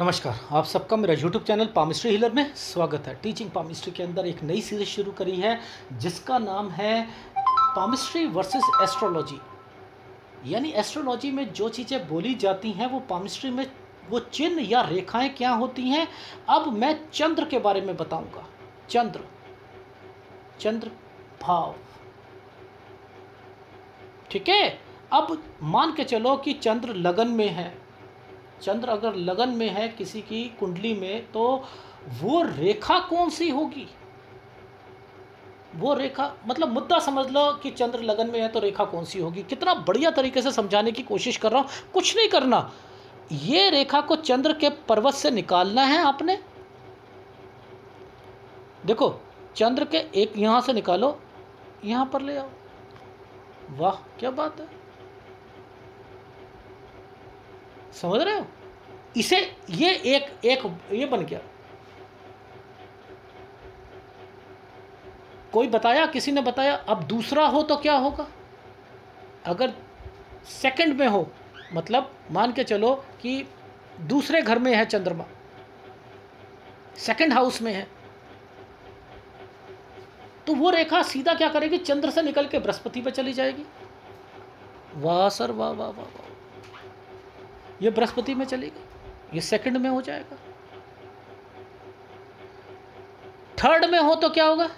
नमस्कार, आप सबका मेरा यूट्यूब चैनल पामिस्ट्री हीलर में स्वागत है। टीचिंग पामिस्ट्री के अंदर एक नई सीरीज शुरू करी है जिसका नाम है पामिस्ट्री वर्सेस एस्ट्रोलॉजी। यानी एस्ट्रोलॉजी में जो चीज़ें बोली जाती हैं वो पामिस्ट्री में वो चिन्ह या रेखाएं क्या होती हैं। अब मैं चंद्र के बारे में बताऊंगा। चंद्र भाव, ठीक है। अब मान के चलो कि चंद्र लगन में है। चंद्र अगर लगन में है किसी की कुंडली में, तो वो रेखा कौन सी होगी? वो रेखा मतलब मुद्दा समझ लो कि चंद्र लगन में है तो रेखा कौन सी होगी। कितना बढ़िया तरीके से समझाने की कोशिश कर रहा हूँ। कुछ नहीं करना, ये रेखा को चंद्र के पर्वत से निकालना है आपने। देखो, चंद्र के एक यहाँ से निकालो, यहाँ पर ले आओ। वाह क्या बात है, समझ रहे हो? इसे ये एक ये बन गया। कोई बताया, किसी ने बताया। अब दूसरा हो तो क्या होगा? अगर सेकंड में हो, मतलब मान के चलो कि दूसरे घर में है चंद्रमा, सेकंड हाउस में है, तो वो रेखा सीधा क्या करेगी? चंद्र से निकल के बृहस्पति पे चली जाएगी। वाह सर, वाह वाह वाह वाह, ये बृहस्पति में चलेगी, ये सेकंड में हो जाएगा। थर्ड में हो तो क्या होगा?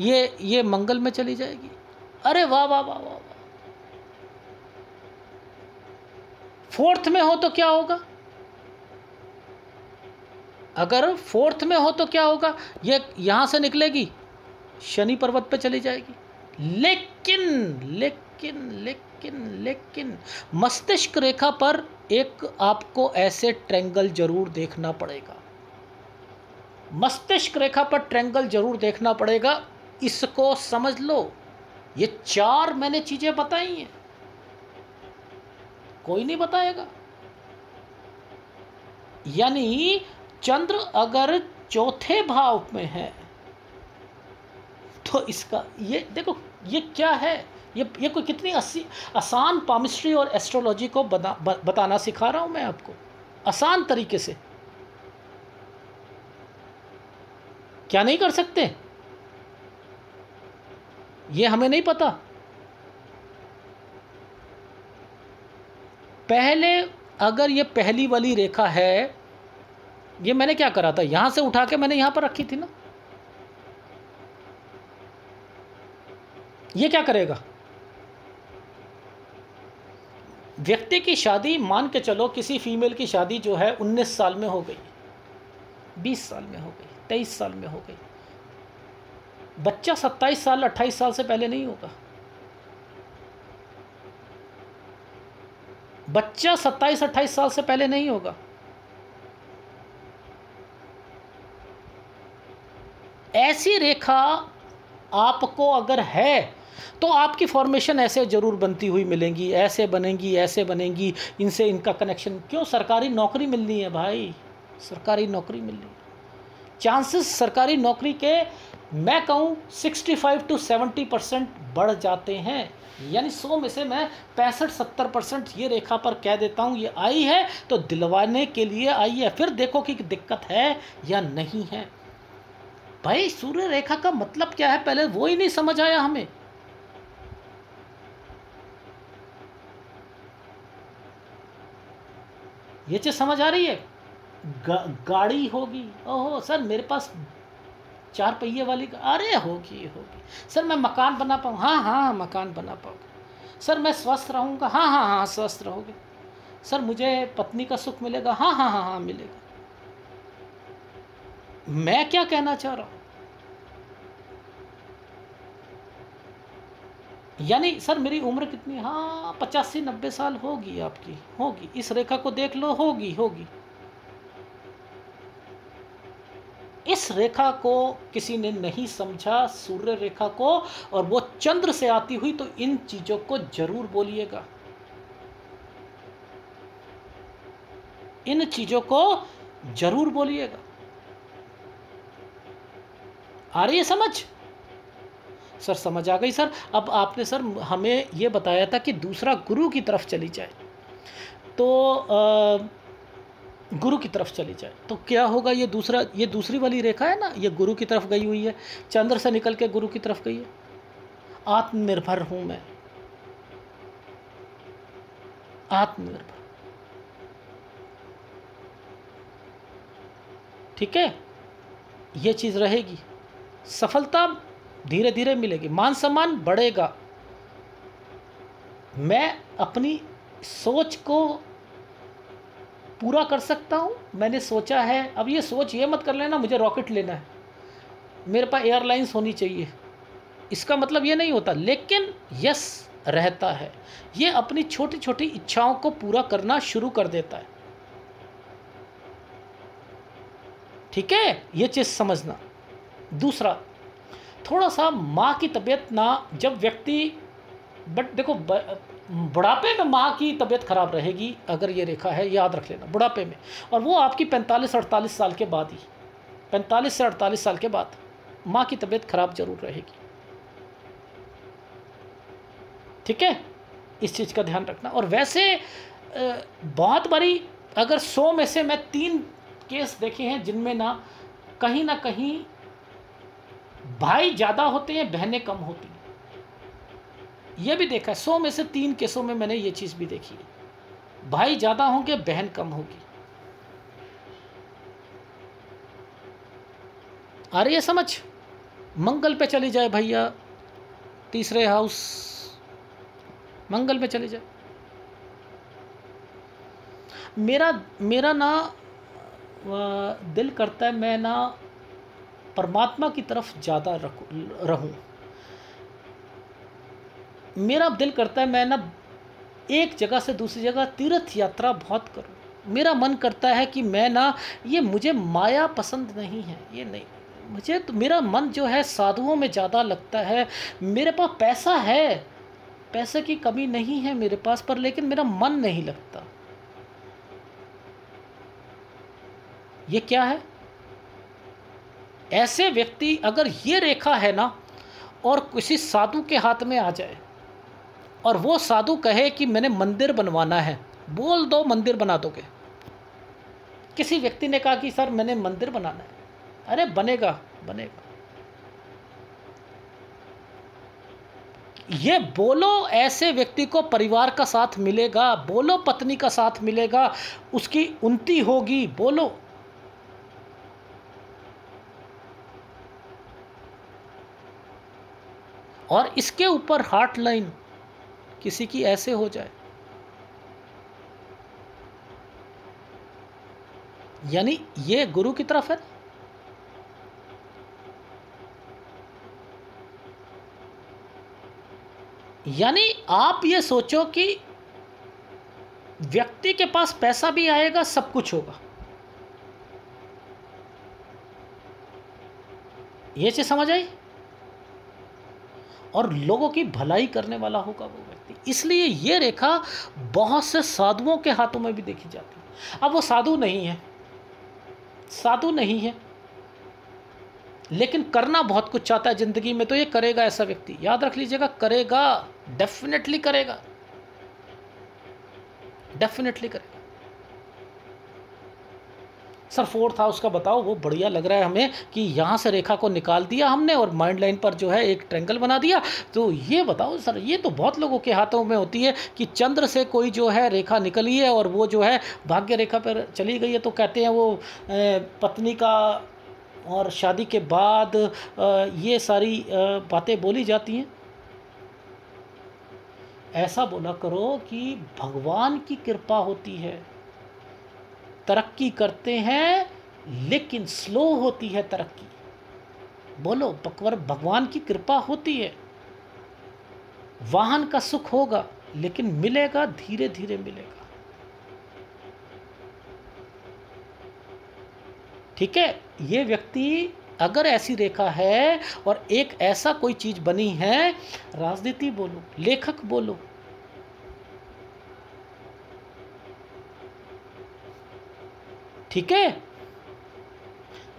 ये मंगल में चली जाएगी। अरे वाह वाह वाह वाह। फोर्थ में हो तो क्या होगा? अगर फोर्थ में हो तो क्या होगा? ये यहां से निकलेगी, शनि पर्वत पे चली जाएगी। लेकिन लेकिन लेकिन लेकिन मस्तिष्क रेखा पर एक आपको ऐसे ट्रायंगल जरूर देखना पड़ेगा। मस्तिष्क रेखा पर ट्रायंगल जरूर देखना पड़ेगा। इसको समझ लो। ये चार मैंने चीजें बताई हैं, कोई नहीं बताएगा। यानी चंद्र अगर चौथे भाव में है तो इसका ये देखो, ये क्या है? ये कोई कितनी आसान पामिस्ट्री और एस्ट्रोलॉजी को बताना सिखा रहा हूं मैं आपको, आसान तरीके से। क्या नहीं कर सकते? ये हमें नहीं पता। पहले अगर ये पहली वाली रेखा है, ये मैंने क्या करा था, यहां से उठा के मैंने यहां पर रखी थी ना। ये क्या करेगा? व्यक्ति की शादी, मान के चलो किसी फीमेल की शादी जो है 19 साल में हो गई, 20 साल में हो गई, 23 साल में हो गई। बच्चा 27 साल 28 साल से पहले नहीं होगा। बच्चा 27-28 साल से पहले नहीं होगा। ऐसी रेखा आपको अगर है तो आपकी फॉर्मेशन ऐसे जरूर बनती हुई मिलेंगी, ऐसे बनेंगी, ऐसे बनेंगी। इनसे इनका कनेक्शन क्यों? सरकारी नौकरी मिलनी है भाई, सरकारी नौकरी मिलनी है। चांसेस सरकारी नौकरी के मैं कहूँ 65 to 70% बढ़ जाते हैं। यानी 100 में से मैं 65-70% ये रेखा पर कह देता हूँ ये आई है तो दिलवाने के लिए आई है। फिर देखो कि दिक्कत है या नहीं है। भाई सूर्य रेखा का मतलब क्या है, पहले वो ही नहीं समझ आया हमें। ये चीज समझ आ रही है? गाड़ी होगी, ओहो सर मेरे पास 4 पहिए वाली, अरे होगी होगी। सर मैं मकान बना पाऊँ? हाँ हाँ मकान बना पाओगे। सर मैं स्वस्थ रहूँगा? हाँ हाँ हाँ स्वस्थ रहोगे। सर मुझे पत्नी का सुख मिलेगा? हाँ हाँ हाँ हाँ मिलेगा। मैं क्या कहना चाह रहा हूँ, यानी सर मेरी उम्र कितनी? हाँ 85-90 साल होगी आपकी, होगी। इस रेखा को देख लो, होगी होगी। इस रेखा को किसी ने नहीं समझा, सूर्य रेखा को, और वो चंद्र से आती हुई, तो इन चीजों को जरूर बोलिएगा। इन चीजों को जरूर बोलिएगा। आ रही है समझ? सर समझ आ गई सर। अब आपने सर हमें ये बताया था कि दूसरा गुरु की तरफ चली जाए, तो गुरु की तरफ चली जाए तो क्या होगा? ये दूसरी वाली रेखा है ना, ये गुरु की तरफ गई हुई है, चंद्र से निकल के गुरु की तरफ गई है। आत्मनिर्भर हूं मैं, आत्मनिर्भर। ठीक है, ये चीज़ रहेगी। सफलता धीरे धीरे मिलेगी, मान सम्मान बढ़ेगा। मैं अपनी सोच को पूरा कर सकता हूँ। मैंने सोचा है, अब ये सोच ये मत कर लेना मुझे रॉकेट लेना है, मेरे पास एयरलाइंस होनी चाहिए, इसका मतलब ये नहीं होता, लेकिन यस रहता है। ये अपनी छोटी छोटी इच्छाओं को पूरा करना शुरू कर देता है। ठीक है, ये चीज़ समझना। दूसरा, थोड़ा सा माँ की तबीयत ना, जब व्यक्ति, बट देखो बुढ़ापे में माँ की तबीयत खराब रहेगी अगर ये रेखा है, याद रख लेना, बुढ़ापे में। और वो आपकी 45-48 साल के बाद ही, 45 से 48 साल के बाद माँ की तबीयत खराब जरूर रहेगी। ठीक है, इस चीज़ का ध्यान रखना। और वैसे बहुत बारी, अगर 100 में से मैं 3 केस देखे हैं जिनमें ना कहीं भाई ज़्यादा होते हैं, बहनें कम होती हैं। यह भी देखा है, 100 में से 3 केसों में मैंने ये चीज़ भी देखी है, भाई ज़्यादा होंगे, बहन कम होगी। आ रही है समझ? मंगल पे चली जाए भैया, तीसरे हाउस मंगल पे चली जाए। मेरा ना दिल करता है मैं ना परमात्मा की तरफ ज़्यादा रहूं। मेरा दिल करता है मैं ना एक जगह से दूसरी जगह तीर्थ यात्रा बहुत करूं। मेरा मन करता है कि मैं ना, ये मुझे माया पसंद नहीं है, ये नहीं, मुझे तो मेरा मन जो है साधुओं में ज़्यादा लगता है। मेरे पास पैसा है, पैसे की कमी नहीं है मेरे पास, पर लेकिन मेरा मन नहीं लगता। ये क्या है? ऐसे व्यक्ति, अगर ये रेखा है ना और किसी साधु के हाथ में आ जाए और वो साधु कहे कि मैंने मंदिर बनवाना है, बोल दो मंदिर बना दोगे। किसी व्यक्ति ने कहा कि सर मैंने मंदिर बनाना है, अरे बनेगा बनेगा। ये बोलो, ऐसे व्यक्ति को परिवार का साथ मिलेगा, बोलो पत्नी का साथ मिलेगा, उसकी उन्नति होगी, बोलो। और इसके ऊपर हार्ट लाइन किसी की ऐसे हो जाए, यानी ये गुरु की तरफ है। यानी आप ये सोचो कि व्यक्ति के पास पैसा भी आएगा, सब कुछ होगा। ये चीज समझ आई? और लोगों की भलाई करने वाला होगा वो व्यक्ति। इसलिए ये रेखा बहुत से साधुओं के हाथों में भी देखी जाती है। अब वो साधु नहीं है, साधु नहीं है, लेकिन करना बहुत कुछ चाहता है जिंदगी में, तो ये करेगा। ऐसा व्यक्ति याद रख लीजिएगा, करेगा, डेफिनेटली करेगा, डेफिनेटली करेगा। सर 4th हाउस का बताओ, वो बढ़िया लग रहा है हमें कि यहाँ से रेखा को निकाल दिया हमने और माइंड लाइन पर जो है एक ट्रायंगल बना दिया। तो ये बताओ सर, ये तो बहुत लोगों के हाथों में होती है कि चंद्र से कोई जो है रेखा निकली है और वो जो है भाग्य रेखा पर चली गई है, तो कहते हैं वो पत्नी का, और शादी के बाद ये सारी बातें बोली जाती हैं। ऐसा बोला करो कि भगवान की कृपा होती है, तरक्की करते हैं लेकिन स्लो होती है तरक्की। बोलो बकवर, भगवान की कृपा होती है, वाहन का सुख होगा लेकिन मिलेगा, धीरे धीरे मिलेगा। ठीक है, ये व्यक्ति अगर ऐसी रेखा है और एक ऐसा कोई चीज बनी है, राजनीति बोलो, लेखक बोलो, ठीक है,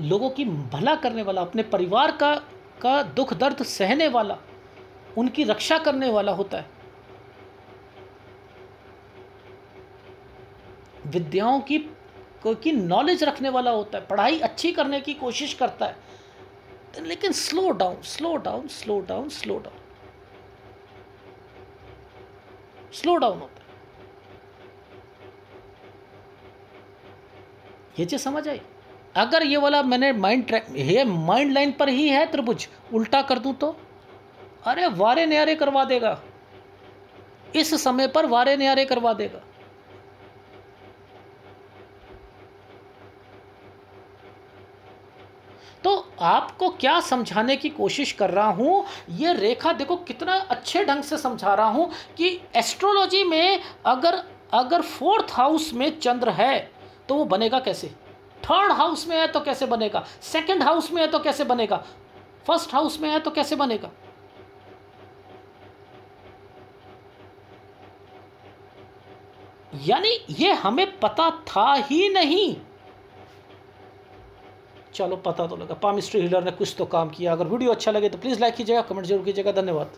लोगों की भला करने वाला, अपने परिवार का दुख दर्द सहने वाला, उनकी रक्षा करने वाला होता है। विद्याओं की की नॉलेज रखने वाला होता है, पढ़ाई अच्छी करने की कोशिश करता है, लेकिन slow down slow down slow down slow down slow down होता है। ये चीज समझ आई? अगर ये वाला मैंने माइंड लाइन पर ही है त्रिभुज, उल्टा कर दूं तो अरे वारे न्यारे करवा देगा, इस समय पर वारे न्यारे करवा देगा। तो आपको क्या समझाने की कोशिश कर रहा हूं, ये रेखा देखो कितना अच्छे ढंग से समझा रहा हूं कि एस्ट्रोलॉजी में अगर 4th हाउस में चंद्र है तो वो बनेगा कैसे, 3rd हाउस में है तो कैसे बनेगा, 2nd हाउस में है तो कैसे बनेगा, 1st हाउस में है तो कैसे बनेगा। यानी ये हमें पता था ही नहीं। चलो पता तो लगा, पामिस्ट्री हीलर ने कुछ तो काम किया। अगर वीडियो अच्छा लगे तो प्लीज़ लाइक कीजिएगा, कमेंट जरूर कीजिएगा। धन्यवाद।